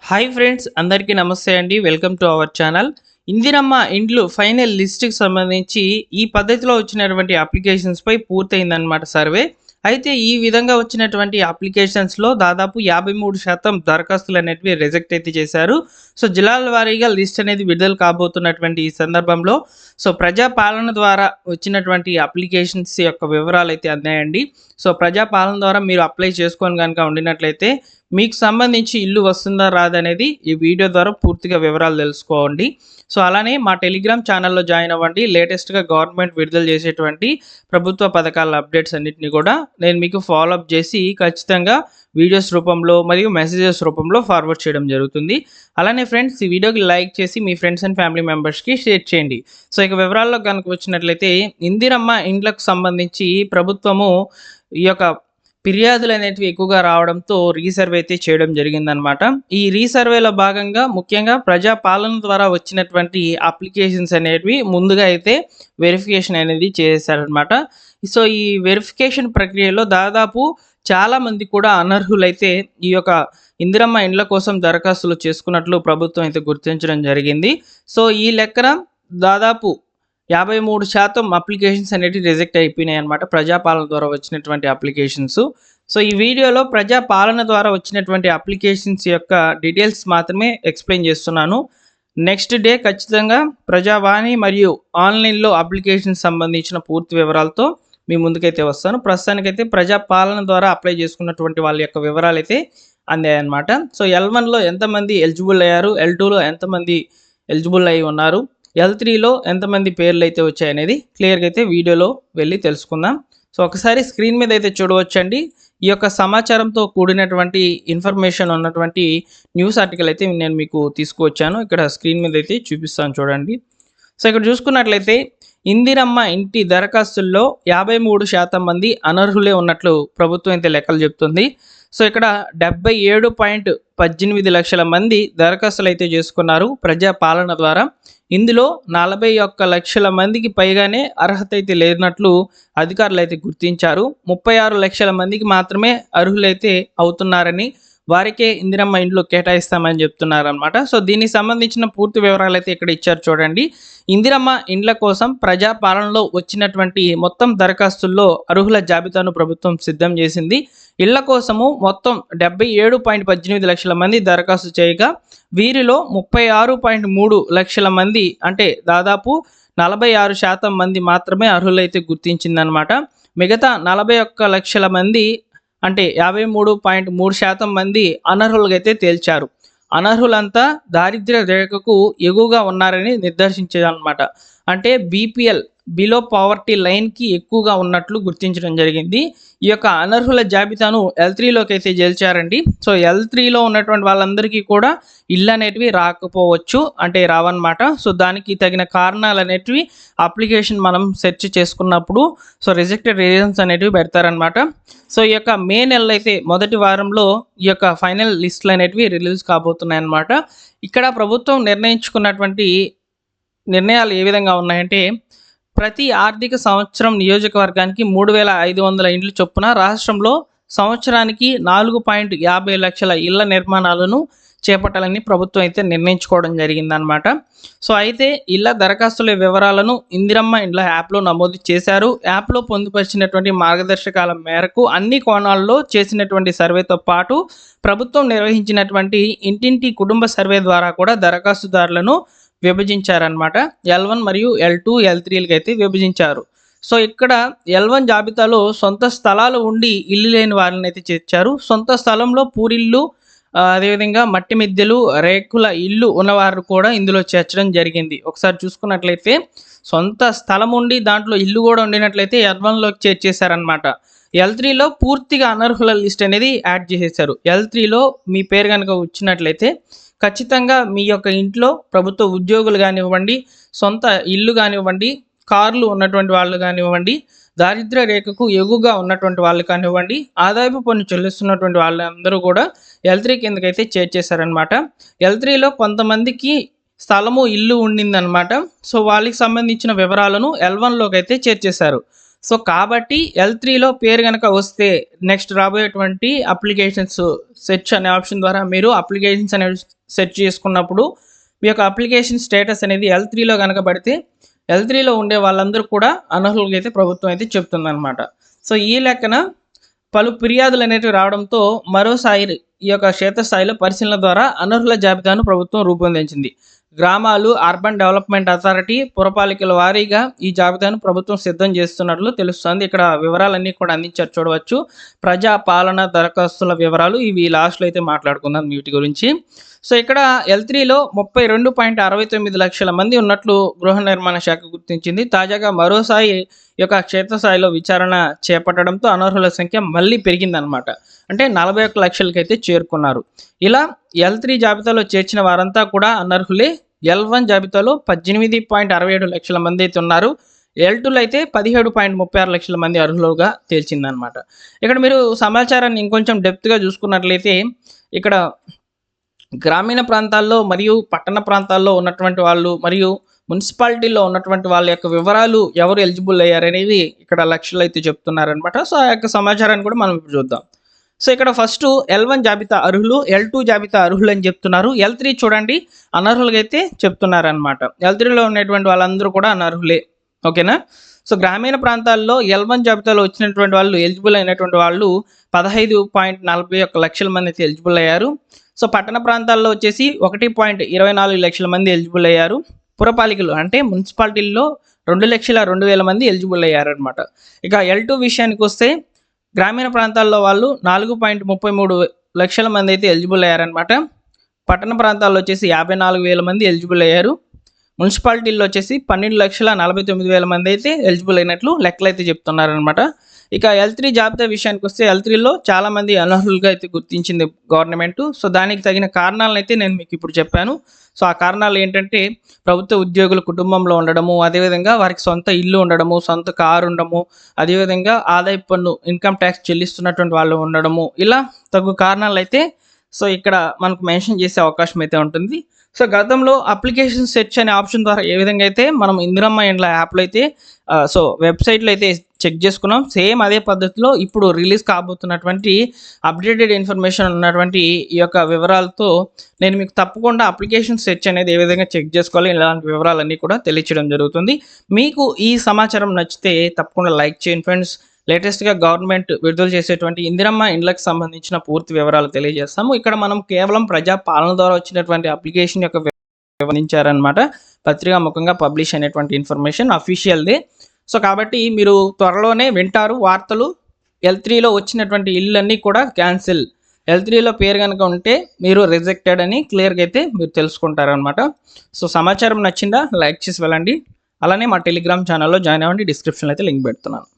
Hi friends, అందరికీ నమస్తే అండి. Welcome to our channel. Indiramma ఇండ్లు ఫైనల్ లిస్ట్‌కి సంబంధించి ఈ పద్ధతిలో వచ్చినటువంటి అప్లికేషన్స్‌పై పూర్తయిందనమాట సర్వే. అయితే ఈ విధంగా వచ్చినటువంటి అప్లికేషన్స్‌లో దాదాపు 53% దరఖాస్తులనేటివి రిజెక్ట్ అయితే చేశారు. సో, జిల్లాల వారీగా లిస్ట్ అనేది విడుదల కాబోతున్నటువంటి ఈ సందర్భంలో ప్రజా పాలన ద్వారా వచ్చినటువంటి అప్లికేషన్స్ యొక్క వివరాలైతే అందాయండి. సో, ప్రజా పాలన ద్వారా మీరు అప్లై చేసుకొని గనుక ఉండినట్లయితే మీకు సంబంధించి ఇల్లు వస్తుందా రాదా అనేది ఈ వీడియో ద్వారా పూర్తిగా వివరాలు తెలుసుకోండి. సో, అలానే మా టెలిగ్రామ్ ఛానల్‌లో జాయిన్ అవ్వండి. లేటెస్ట్‌గా గవర్నమెంట్ విడుదల చేసేటువంటి ప్రభుత్వ పథకాల అప్డేట్స్ అన్నిటిని కూడా నేను మీకు ఫాలో అప్ చేసి ఖచ్చితంగా వీడియోస్ రూపంలో మరియు మెసేజెస్ రూపంలో ఫార్వర్డ్ చేయడం జరుగుతుంది. అలానే ఫ్రెండ్స్, ఈ వీడియోకి లైక్ చేసి మీ ఫ్రెండ్స్ అండ్ ఫ్యామిలీ మెంబర్స్‌కి షేర్ చేయండి. సో, ఇక వివరాల్లోకి గనుక వచ్చినట్లయితే ఇందిరమ్మ ఇండ్లకు సంబంధించి ప్రభుత్వము ఈ యొక్క ఫిర్యాదులనేటివి ఎక్కువగా రావడంతో రీసర్వే అయితే చేయడం జరిగిందనమాట. ఈ రీసర్వేలో భాగంగా ముఖ్యంగా ప్రజా పాలన ద్వారా వచ్చినటువంటి అప్లికేషన్స్ అనేటివి ముందుగా అయితే వెరిఫికేషన్ అనేది చేశారనమాట. సో, ఈ వెరిఫికేషన్ ప్రక్రియలో దాదాపు చాలామంది కూడా అనర్హులైతే ఈ యొక్క ఇందిరమ్మ ఇండ్ల కోసం దరఖాస్తులు చేసుకున్నట్లు ప్రభుత్వం అయితే గుర్తించడం జరిగింది. సో, ఈ లెక్కన దాదాపు 53% అప్లికేషన్స్ అనేటివి రిజెక్ట్ అయిపోయినాయన్నమాట. ప్రజాపాలన ద్వారా వచ్చినటువంటి అప్లికేషన్స్. సో, ఈ వీడియోలో ప్రజాపాలన ద్వారా వచ్చినటువంటి అప్లికేషన్స్ యొక్క డీటెయిల్స్ మాత్రమే ఎక్స్‌ప్లెయిన్ చేస్తున్నాను. నెక్స్ట్ డే ఖచ్చితంగా ప్రజావాణి మరియు ఆన్‌లైన్‌లో అప్లికేషన్స్ సంబంధించిన పూర్తి వివరాలతో మీ ముందుకైతే వస్తాను. ప్రస్తుతానికైతే ప్రజాపాలన ద్వారా అప్లై చేసుకున్నటువంటి వాళ్ళ యొక్క వివరాలైతే అందాయన్నమాట. సో, L1లో ఎంతమంది ఎలిజిబుల్ అయ్యారు, L2లో ఎంతమంది ఎలిజిబుల్ అయ్యి ఉన్నారు, L3లో ఎంతమంది పేర్లయితే వచ్చాయనేది క్లియర్‌గా అయితే వీడియోలో వెళ్ళి తెలుసుకుందాం. సో, ఒకసారి స్క్రీన్ మీద అయితే చూడవచ్చండి. ఈ యొక్క సమాచారంతో కూడినటువంటి ఇన్ఫర్మేషన్ ఉన్నటువంటి న్యూస్ ఆర్టికల్ అయితే నేను మీకు తీసుకువచ్చాను. ఇక్కడ స్క్రీన్ మీద అయితే చూపిస్తాను చూడండి. సో, ఇక్కడ చూసుకున్నట్లయితే ఇందిరమ్మ ఇంటి దరఖాస్తుల్లో 53% మంది అనర్హులే ఉన్నట్లు ప్రభుత్వం అయితే లెక్కలు చెప్తుంది. సో, ఇక్కడ 77.18 లక్షల మంది దరఖాస్తులు అయితే చేసుకున్నారు ప్రజా పాలన ద్వారా. ఇందులో 41 లక్షల మందికి పైగానే అర్హత అయితే లేనట్లు అధికారులు అయితే గుర్తించారు. 36 లక్షల మందికి మాత్రమే అర్హులైతే అవుతున్నారని, వారికే ఇందిరమ్మ ఇండ్లు కేటాయిస్తామని చెప్తున్నారనమాట. సో, దీనికి సంబంధించిన పూర్తి వివరాలు అయితే ఇక్కడ ఇచ్చారు చూడండి. ఇందిరమ్మ ఇండ్ల కోసం ప్రజా పాలనలో వచ్చినటువంటి మొత్తం దరఖాస్తుల్లో అర్హుల జాబితాను ప్రభుత్వం సిద్ధం చేసింది. ఇళ్ల కోసము మొత్తం 77.18 లక్షల మంది దరఖాస్తు చేయగా వీరిలో 36.3 లక్షల మంది అంటే దాదాపు 46% మంది మాత్రమే అర్హులైతే గుర్తించిందనమాట. మిగతా 41 లక్షల మంది అంటే 53.3% మంది అనర్హులుగా అయితే తేల్చారు. అనర్హులంతా దారిద్ర్య రేఖకు ఎగువగా ఉన్నారని నిర్దేశించారనమాట. అంటే బీపీఎల్ బిలో పావర్టీ లైన్‌కి ఎక్కువగా ఉన్నట్లు గుర్తించడం జరిగింది. ఈ యొక్క అనర్హుల జాబితాను L3లోకి అయితే చేర్చారండి. సో, L3లో ఉన్నటువంటి వాళ్ళందరికీ కూడా ఇళ్ళు అనేటివి రాకపోవచ్చు, అంటే రావన్నమాట. సో, దానికి తగిన కారణాలు అనేటివి అప్లికేషన్ మనం సెర్చ్ చేసుకున్నప్పుడు రిజెక్టెడ్ రీజన్స్ అనేటివి పెడతారనమాట. సో, ఈ యొక్క మే నెలలో అయితే మొదటి వారంలో ఈ యొక్క ఫైనల్ లిస్టులు అనేటివి రిలీజ్ కాబోతున్నాయన్నమాట. ఇక్కడ ప్రభుత్వం నిర్ణయించుకున్నటువంటి నిర్ణయాలు ఏ విధంగా ఉన్నాయంటే, ప్రతి ఆర్థిక సంవత్సరం నియోజకవర్గానికి 3,500 ఇండ్లు చొప్పున రాష్ట్రంలో సంవత్సరానికి 4.50 లక్షల ఇళ్ల నిర్మాణాలను చేపట్టాలని ప్రభుత్వం అయితే నిర్ణయించుకోవడం జరిగిందనమాట. సో, అయితే ఇళ్ల దరఖాస్తుల వివరాలను ఇందిరమ్మ ఇండ్ల యాప్లో నమోదు చేశారు. యాప్లో పొందుపరిచినటువంటి మార్గదర్శకాల మేరకు అన్ని కోణాల్లో చేసినటువంటి సర్వేతో పాటు ప్రభుత్వం నిర్వహించినటువంటి ఇంటింటి కుటుంబ సర్వే ద్వారా కూడా దరఖాస్తుదారులను విభజించారనమాట. L1 మరియు L2, L3లకి అయితే విభజించారు. సో, ఇక్కడ L1 జాబితాలో సొంత స్థలాలు ఉండి ఇల్లు లేని వారిని అయితే చేర్చారు. సొంత స్థలంలో పూరిల్లు, అదేవిధంగా మట్టి మిద్దెలు, రేకుల ఇల్లు ఉన్నవారు కూడా ఇందులో చేర్చడం జరిగింది. ఒకసారి చూసుకున్నట్లయితే సొంత స్థలం ఉండి దాంట్లో ఇల్లు కూడా ఉండినట్లయితే L1లోకి చేర్చేశారనమాట. L3లో పూర్తిగా అనర్హుల లిస్ట్ అనేది యాడ్ చేసేసారు. L3లో మీ పేరు కనుక వచ్చినట్లయితే ఖచ్చితంగా మీ యొక్క ఇంట్లో ప్రభుత్వ ఉద్యోగులు కానివ్వండి, సొంత ఇల్లు కానివ్వండి, కార్లు ఉన్నటువంటి వాళ్ళు కానివ్వండి, దారిద్ర్య రేఖకు ఎగువగా ఉన్నటువంటి వాళ్ళు కానివ్వండి, ఆదాయపు పన్ను చెల్లిస్తున్నటువంటి వాళ్ళందరూ కూడా L3 కిందకైతే చేర్చేశారనమాట. L3లో కొంతమందికి స్థలము, ఇల్లు ఉండిందనమాట. సో, వాళ్ళకి సంబంధించిన వివరాలను L1లోకి అయితే చేర్చేశారు. సో కాబట్టి L3లో పేరు గనక వస్తే నెక్స్ట్ రాబోయేటువంటి అప్లికేషన్స్ సెర్చ్ అనే ఆప్షన్ ద్వారా మీరు అప్లికేషన్స్ అనేవి సెర్చ్ చేసుకున్నప్పుడు మీ యొక్క అప్లికేషన్ స్టేటస్ అనేది L3లో గనక పడితే L3లో ఉండే వాళ్ళందరూ కూడా అనర్హులుగా అయితే ప్రభుత్వం అయితే చెప్తుందన్నమాట. సో ఈ లెక్కన పలు ఫిర్యాదులు అనేటివి రావడంతో మరోసారి ఈ యొక్క క్షేత్రస్థాయిలో పరిశీలన ద్వారా అనర్హుల జాబితాను ప్రభుత్వం రూపొందించింది. గ్రామాలు, అర్బన్ డెవలప్మెంట్ అథారిటీ, పురపాలికల వారీగా ఈ జాబితాను ప్రభుత్వం సిద్ధం చేస్తున్నట్లు తెలుస్తోంది. ఇక్కడ వివరాలన్నీ కూడా అందించారు చూడవచ్చు. ప్రజా పాలన దరఖాస్తుల వివరాలు ఇవి లాస్ట్లో అయితే మాట్లాడుకుందాం వీటి గురించి. సో ఇక్కడ L3లో 32.69 లక్షల మంది ఉన్నట్లు గృహ నిర్మాణ శాఖ గుర్తించింది. తాజాగా మరోసారి ఈ యొక్క క్షేత్రస్థాయిలో విచారణ చేపట్టడంతో అనర్హుల సంఖ్య మళ్ళీ పెరిగిందనమాట. అంటే 41 లక్షలకైతే చేరుకున్నారు. ఇలా L3 జాబితాలో చేర్చిన వారంతా కూడా అనర్హులే. L1 జాబితాలో 18.67 లక్షల మంది అయితే ఉన్నారు. L2లో అయితే 17.36 లక్షల మంది అర్హులుగా తేల్చిందనమాట. ఇక్కడ మీరు సమాచారాన్ని ఇంకొంచెం డెప్త్గా చూసుకున్నట్లయితే ఇక్కడ గ్రామీణ ప్రాంతాల్లో మరియు పట్టణ ప్రాంతాల్లో ఉన్నటువంటి వాళ్ళు మరియు మున్సిపాలిటీలో ఉన్నటువంటి వాళ్ళ యొక్క వివరాలు ఎవరు ఎలిజిబుల్ అయ్యారనేది ఇక్కడ లక్షలు అయితే చెప్తున్నారనమాట. సో ఆ యొక్క సమాచారాన్ని కూడా మనం ఇప్పుడు చూద్దాం. సో ఇక్కడ ఫస్ట్ L1 జాబితా అర్హులు, L2 జాబితా అర్హులు అని చెప్తున్నారు. L3 చూడండి అనర్హులుగా అయితే చెప్తున్నారనమాట. L3లో ఉన్నటువంటి వాళ్ళందరూ కూడా అనర్హులే. ఓకేనా. సో గ్రామీణ ప్రాంతాల్లో L1 జాబితాలో వచ్చినటువంటి వాళ్ళు ఎలిజిబుల్ అయినటువంటి వాళ్ళు 15.41 లక్షల మంది అయితే ఎలిజిబుల్ అయ్యారు. సో పట్టణ ప్రాంతాల్లో వచ్చేసి 1.24 లక్షల మంది ఎలిజిబుల్ అయ్యారు. పురపాలికలు అంటే మున్సిపాలిటీల్లో 2,02,000 మంది ఎలిజిబుల్ అయ్యారనమాట. ఇక L2 విషయానికి వస్తే గ్రామీణ ప్రాంతాల్లో వాళ్ళు 4.33 లక్షల మంది అయితే ఎలిజిబుల్ అయ్యారనమాట. పట్టణ ప్రాంతాల్లో వచ్చేసి 54,000 మంది ఎలిజిబుల్ అయ్యారు. మున్సిపాలిటీల్లో వచ్చేసి 12,49,000 మంది అయితే ఎలిజిబుల్ అయినట్లు లెక్కలు అయితే చెప్తున్నారనమాట. ఇక L3 జాబితా విషయానికి వస్తే L3లో చాలామంది అనర్హులుగా అయితే గుర్తించింది గవర్నమెంట్. సో దానికి తగిన కారణాలను అయితే నేను మీకు ఇప్పుడు చెప్పాను. సో ఆ కారణాలు ఏంటంటే ప్రభుత్వ ఉద్యోగుల కుటుంబంలో ఉండడము, అదేవిధంగా వారికి సొంత ఇల్లు ఉండడము, సొంత కారు ఉండడము, అదేవిధంగా ఆదాయ పన్ను ఇన్కమ్ ట్యాక్స్ చెల్లిస్తున్నటువంటి వాళ్ళు ఉండడము, ఇలా తగు కారణాలు అయితే సో ఇక్కడ మనకు మెన్షన్ చేసే అవకాశం అయితే ఉంటుంది. సో గతంలో అప్లికేషన్ సెర్చ్ అనే ఆప్షన్ ద్వారా ఏ విధంగా అయితే మనం ఇందిరమ్మ ఇండ్ల యాప్లో అయితే సో వెబ్సైట్లో అయితే చెక్ చేసుకున్నాం, సేమ్ అదే పద్ధతిలో ఇప్పుడు రిలీజ్ కాబోతున్నటువంటి అప్డేటెడ్ ఇన్ఫర్మేషన్ ఉన్నటువంటి ఈ యొక్క వివరాలతో నేను మీకు తప్పకుండా అప్లికేషన్ సెర్చ్ అనేది ఏ విధంగా చెక్ చేసుకోవాలి ఇలాంటి వివరాలన్నీ కూడా తెలియచేయడం జరుగుతుంది. మీకు ఈ సమాచారం నచ్చితే తప్పకుండా లైక్ చేయండి ఫ్రెండ్స్. లేటెస్ట్గా గవర్నమెంట్ విడుదల చేసేటువంటి ఇందిరమ్మ ఇండ్లకు సంబంధించిన పూర్తి వివరాలు తెలియజేస్తాము. ఇక్కడ మనం కేవలం ప్రజా పాలన ద్వారా వచ్చినటువంటి అప్లికేషన్ యొక్క వివరించారనమాట. పత్రికా ముఖంగా పబ్లిష్ అయినటువంటి ఇన్ఫర్మేషన్ అఫీషియల్దే. సో కాబట్టి మీరు త్వరలోనే వింటారు వార్తలు. L3లో వచ్చినటువంటి ఇళ్ళన్నీ కూడా క్యాన్సిల్, L3లో పేరు కనుక ఉంటే మీరు రిజెక్టెడ్ అని క్లియర్గా అయితే మీరు తెలుసుకుంటారనమాట. సో సమాచారం నచ్చిందా లైక్ చేసి వెళ్ళండి. అలానే మా టెలిగ్రామ్ ఛానల్లో జాయిన్ అవ్వండి. డిస్క్రిప్షన్లో అయితే లింక్ పెడుతున్నాను.